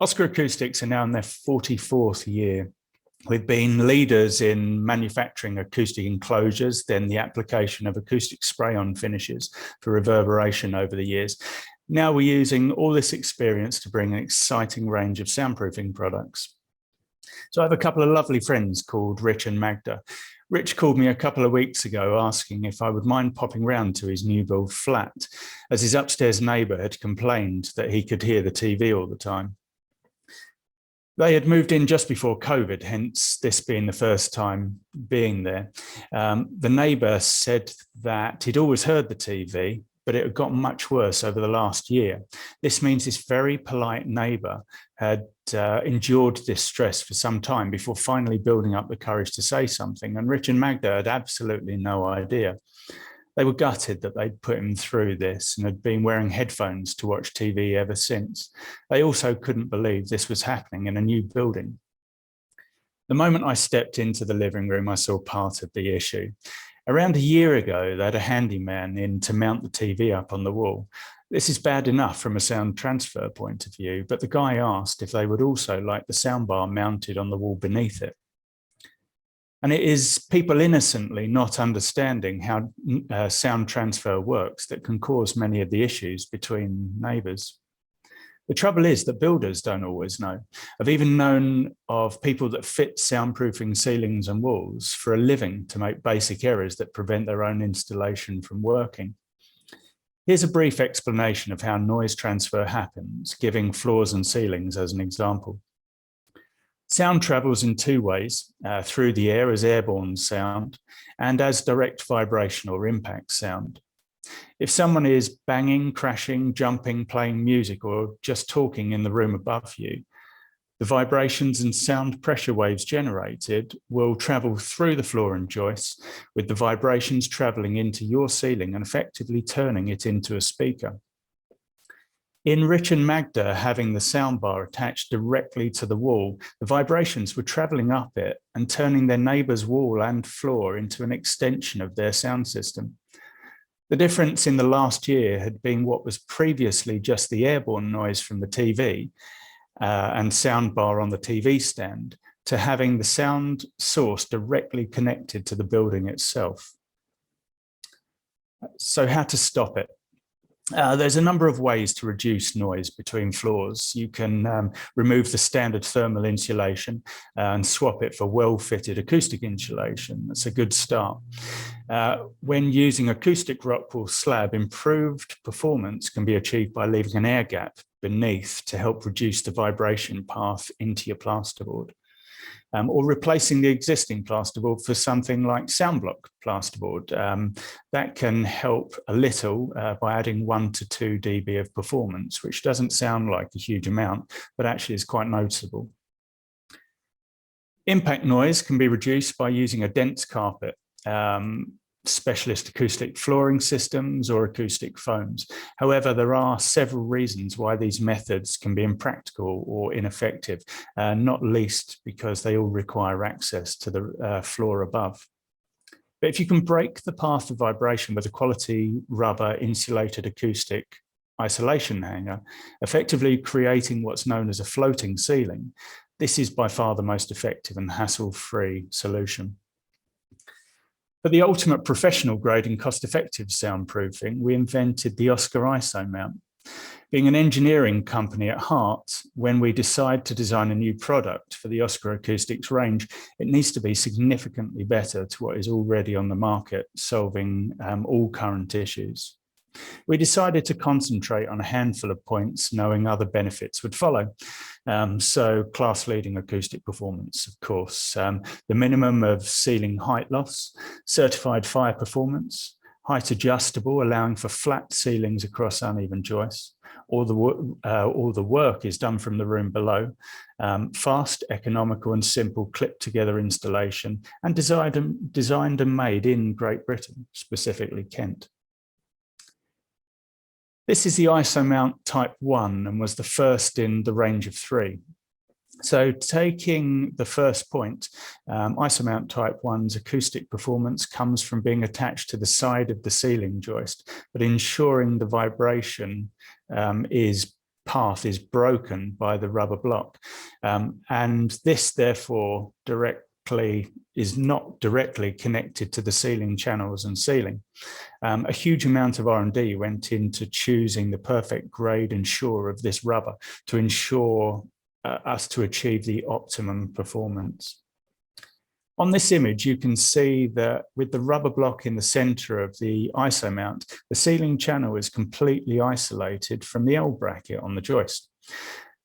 Oscar Acoustics are now in their 44th year. We've been leaders in manufacturing acoustic enclosures, then the application of acoustic spray-on finishes for reverberation over the years. Now we're using all this experience to bring an exciting range of soundproofing products. So I have a couple of lovely friends called Rich and Magda. Rich called me a couple of weeks ago asking if I would mind popping round to his new build flat, as his upstairs neighbour had complained that he could hear the TV all the time. They had moved in just before COVID, hence this being the first time being there. The neighbour said that he'd always heard the TV, but it had got much worse over the last year. This means this very polite neighbour had endured this stress for some time before finally building up the courage to say something, and Rich and Magda had absolutely no idea. They were gutted that they'd put him through this and had been wearing headphones to watch TV ever since. They also couldn't believe this was happening in a new building. The moment I stepped into the living room, I saw part of the issue. Around a year ago, they had a handyman in to mount the TV up on the wall. This is bad enough from a sound transfer point of view, but the guy asked if they would also like the soundbar mounted on the wall beneath it. And it is people innocently not understanding how sound transfer works that can cause many of the issues between neighbours. The trouble is that builders don't always know. I've even known of people that fit soundproofing ceilings and walls for a living to make basic errors that prevent their own installation from working. Here's a brief explanation of how noise transfer happens, giving floors and ceilings as an example. Sound travels in two ways, through the air as airborne sound and as direct vibration or impact sound. If someone is banging, crashing, jumping, playing music, or just talking in the room above you, the vibrations and sound pressure waves generated will travel through the floor and joists, with the vibrations traveling into your ceiling and effectively turning it into a speaker. In Rich and Magda having the soundbar attached directly to the wall, the vibrations were traveling up it and turning their neighbour's wall and floor into an extension of their sound system. The difference in the last year had been what was previously just the airborne noise from the TV and soundbar on the TV stand to having the sound source directly connected to the building itself. So how to stop it? There's a number of ways to reduce noise between floors. You can remove the standard thermal insulation and swap it for well-fitted acoustic insulation. That's a good start. When using acoustic rockwool slab, improved performance can be achieved by leaving an air gap beneath to help reduce the vibration path into your plasterboard. Or replacing the existing plasterboard for something like SoundBlock plasterboard. That can help a little by adding 1 to 2 dB of performance, which doesn't sound like a huge amount, but actually is quite noticeable. Impact noise can be reduced by using a dense carpet, specialist acoustic flooring systems or acoustic foams. However, there are several reasons why these methods can be impractical or ineffective, not least because they all require access to the floor above. But if you can break the path of vibration with a quality rubber insulated acoustic isolation hanger, effectively creating what's known as a floating ceiling, this is by far the most effective and hassle-free solution. For the ultimate professional grade and cost-effective soundproofing, we invented the Oscar IsoMount. Being an engineering company at heart, when we decide to design a new product for the Oscar Acoustics range, it needs to be significantly better to what is already on the market, solving all current issues. We decided to concentrate on a handful of points, knowing other benefits would follow. So class-leading acoustic performance, of course, the minimum of ceiling height loss, certified fire performance, height adjustable, allowing for flat ceilings across uneven joists. All the work is done from the room below. Fast, economical and simple clip-together installation, and designed and made in Great Britain, specifically Kent. This is the IsoMount Type 1 and was the first in the range of 3. So taking the first point, IsoMount Type 1's acoustic performance comes from being attached to the side of the ceiling joist, but ensuring the vibration is path is broken by the rubber block. And this therefore is not directly connected to the ceiling channels and ceiling. A huge amount of R&D went into choosing the perfect grade and shore of this rubber to ensure us to achieve the optimum performance. On this image, you can see that with the rubber block in the center of the IsoMount, the ceiling channel is completely isolated from the L bracket on the joist.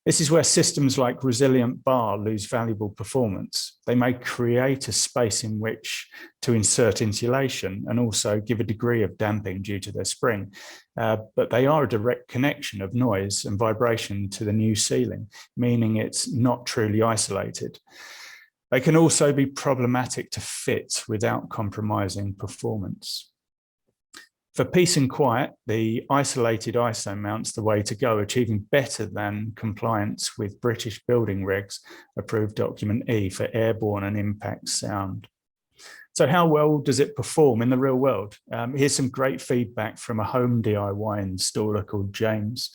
This is where systems like resilient bar lose valuable performance. They may create a space in which to insert insulation and also give a degree of damping due to their spring, but they are a direct connection of noise and vibration to the new ceiling, meaning it's not truly isolated. They can also be problematic to fit without compromising performance. For peace and quiet, the isolated IsoMount's the way to go, achieving better than compliance with British Building Regs approved document E for airborne and impact sound. So how well does it perform in the real world? Here's some great feedback from a home DIY installer called James.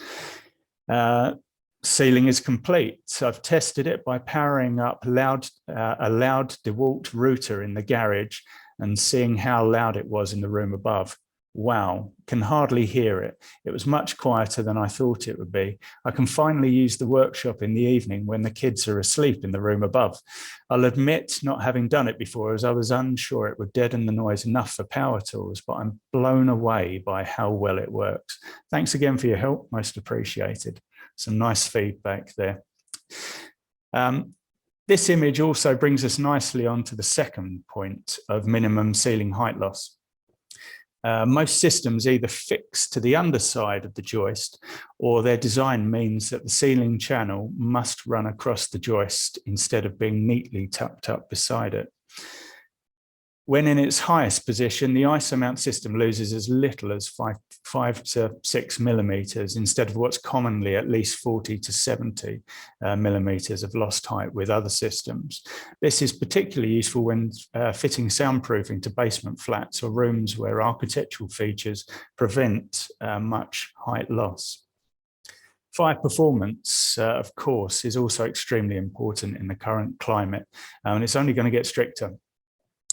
Ceiling is complete. So I've tested it by powering up a loud DeWalt router in the garage and seeing how loud it was in the room above. Wow, can hardly hear it. It was much quieter than I thought it would be. I can finally use the workshop in the evening when the kids are asleep in the room above. I'll admit not having done it before, as I was unsure it would deaden the noise enough for power tools, but I'm blown away by how well it works. Thanks again for your help, most appreciated. Some nice feedback there. This image also brings us nicely onto the second point of minimum ceiling height loss. Most systems either fix to the underside of the joist, or their design means that the ceiling channel must run across the joist instead of being neatly tucked up beside it. When in its highest position, the IsoMount system loses as little as 5 to 6 millimeters instead of what's commonly at least 40 to 70 millimeters of lost height with other systems. This is particularly useful when fitting soundproofing to basement flats or rooms where architectural features prevent much height loss. Fire performance, of course, is also extremely important in the current climate, and it's only going to get stricter.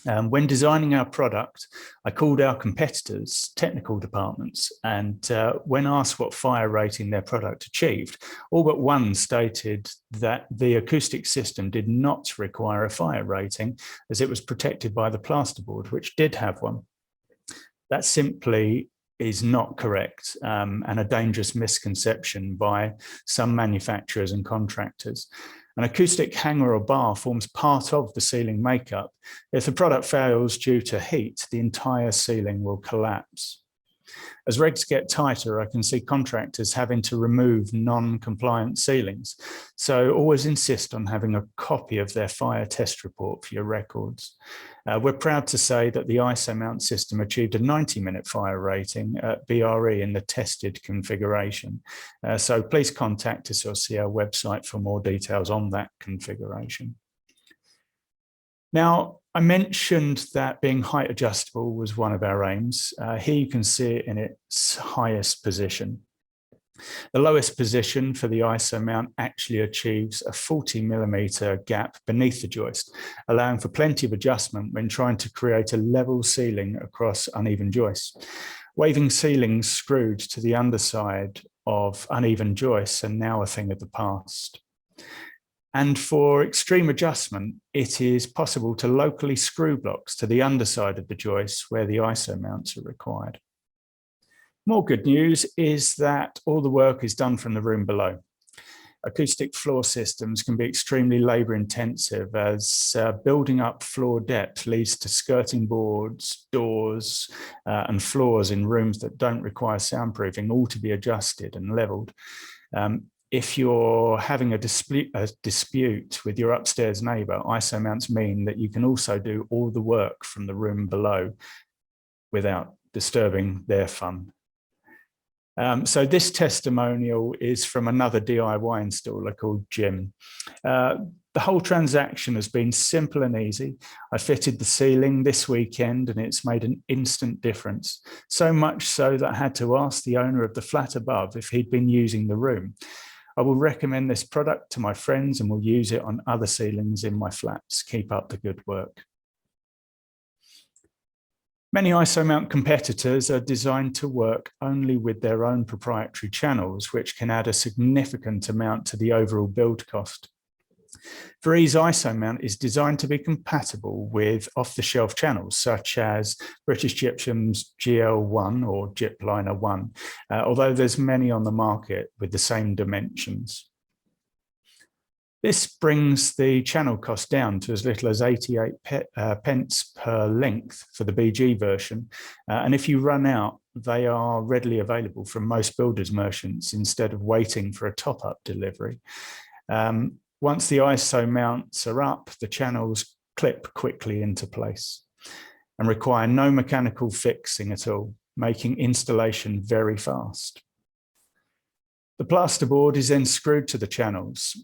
When designing our product, I called our competitors' technical departments, and when asked what fire rating their product achieved, all but one stated that the acoustic system did not require a fire rating as it was protected by the plasterboard, which did have one. That simply is not correct, and a dangerous misconception by some manufacturers and contractors. An acoustic hanger or bar forms part of the ceiling makeup. If the product fails due to heat, the entire ceiling will collapse. As regs get tighter, I can see contractors having to remove non-compliant ceilings. So always insist on having a copy of their fire test report for your records. We're proud to say that the IsoMount system achieved a 90-minute fire rating at BRE in the tested configuration. So please contact us or see our website for more details on that configuration. Now, I mentioned that being height adjustable was one of our aims. Here you can see it in its highest position. The lowest position for the IsoMount actually achieves a 40 millimeter gap beneath the joist, allowing for plenty of adjustment when trying to create a level ceiling across uneven joists. Waving ceilings screwed to the underside of uneven joists are now a thing of the past. And for extreme adjustment, it is possible to locally screw blocks to the underside of the joist where the IsoMounts are required. More good news is that all the work is done from the room below. Acoustic floor systems can be extremely labor intensive, as building up floor depth leads to skirting boards, doors, and floors in rooms that don't require soundproofing, all to be adjusted and leveled. If you're having a dispute with your upstairs neighbor, IsoMounts mean that you can also do all the work from the room below without disturbing their fun. So this testimonial is from another DIY installer called Jim. The whole transaction has been simple and easy. I fitted the ceiling this weekend and it's made an instant difference. So much so that I had to ask the owner of the flat above if he'd been using the room. I will recommend this product to my friends and will use it on other ceilings in my flats. Keep up the good work. Many IsoMount competitors are designed to work only with their own proprietary channels, which can add a significant amount to the overall build cost. For ease, IsoMount is designed to be compatible with off-the-shelf channels such as British Gypsum's GL1 or Gypliner 1, although there's many on the market with the same dimensions. This brings the channel cost down to as little as 88 pence per length for the BG version. And if you run out, they are readily available from most builders' merchants instead of waiting for a top-up delivery. Once the ISO mounts are up, the channels clip quickly into place and require no mechanical fixing at all, making installation very fast. The plasterboard is then screwed to the channels.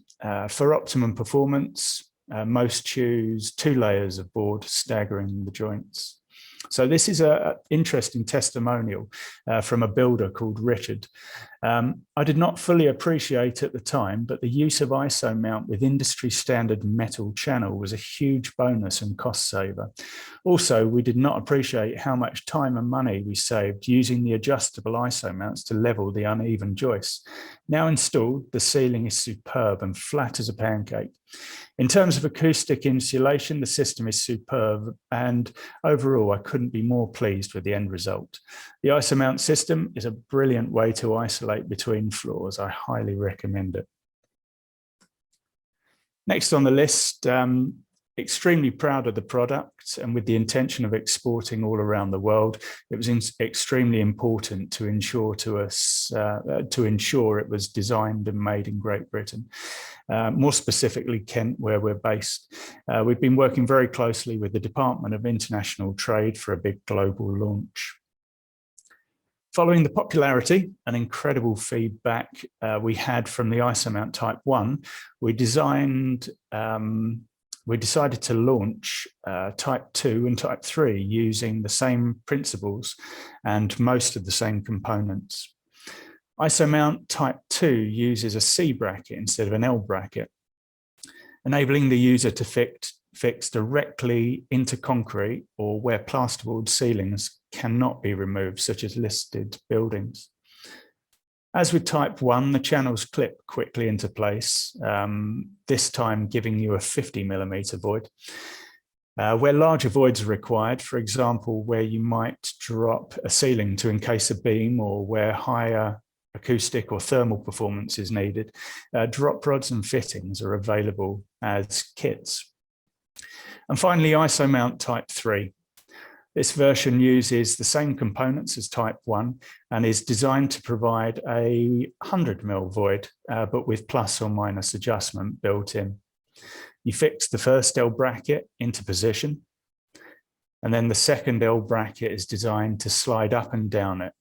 For optimum performance, most choose 2 layers of board, staggering the joints. So this is an interesting testimonial from a builder called Richard. I did not fully appreciate at the time, but the use of IsoMount with industry standard metal channel was a huge bonus and cost saver. Also, we did not appreciate how much time and money we saved using the adjustable IsoMounts to level the uneven joists. Now installed, the ceiling is superb and flat as a pancake. In terms of acoustic insulation, the system is superb, and overall, I couldn't be more pleased with the end result. The IsoMount system is a brilliant way to isolate between floors. I highly recommend it. Next on the list, extremely proud of the product, and with the intention of exporting all around the world, it was extremely important to ensure it was designed and made in Great Britain. More specifically, Kent, where we're based. We've been working very closely with the Department of International Trade for a big global launch. Following the popularity and incredible feedback we had from the IsoMount Type 1, we decided to launch Type 2 and Type 3 using the same principles and most of the same components. IsoMount Type 2 uses a C bracket instead of an L bracket, enabling the user to fix directly into concrete or where plasterboard ceilings cannot be removed, such as listed buildings. As with Type 1, the channels clip quickly into place, this time giving you a 50mm void. Where larger voids are required, for example, where you might drop a ceiling to encase a beam or where higher acoustic or thermal performance is needed, drop rods and fittings are available as kits. And finally, IsoMount Type 3. This version uses the same components as Type 1 and is designed to provide a 100mm void, but with plus or minus adjustment built in. You fix the first L bracket into position, and then the second L bracket is designed to slide up and down it.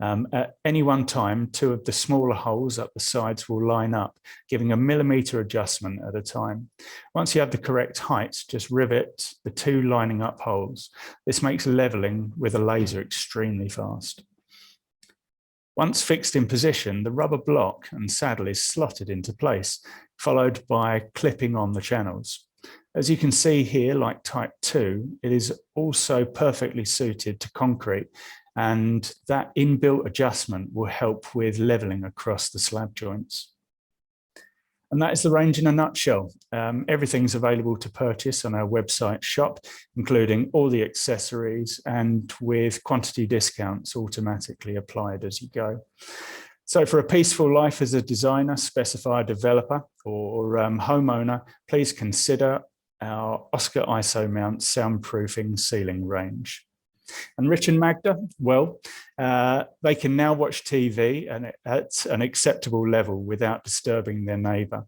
At any one time, 2 of the smaller holes up the sides will line up, giving a millimeter adjustment at a time. Once you have the correct height, just rivet the 2 lining up holes. This makes leveling with a laser extremely fast. Once fixed in position, the rubber block and saddle is slotted into place, followed by clipping on the channels. As you can see here, like Type 2, it is also perfectly suited to concrete, and that inbuilt adjustment will help with leveling across the slab joints. And that is the range in a nutshell. Everything's available to purchase on our website shop, including all the accessories and with quantity discounts automatically applied as you go. So for a peaceful life as a designer, specifier, developer, or homeowner, please consider our Oscar IsoMount soundproofing ceiling range. And Rich and Magda, well, they can now watch TV at an acceptable level without disturbing their neighbour.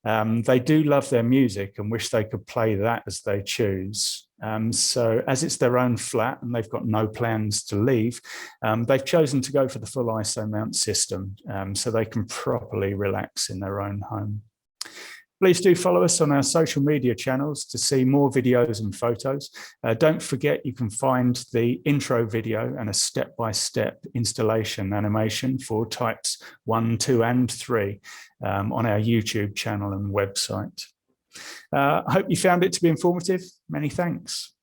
They do love their music and wish they could play that as they choose. So as it's their own flat and they've got no plans to leave, they've chosen to go for the full IsoMount system so they can properly relax in their own home. Please do follow us on our social media channels to see more videos and photos. Don't forget you can find the intro video and a step-by-step installation animation for types 1, 2, and 3 on our YouTube channel and website. I hope you found it to be informative. Many thanks.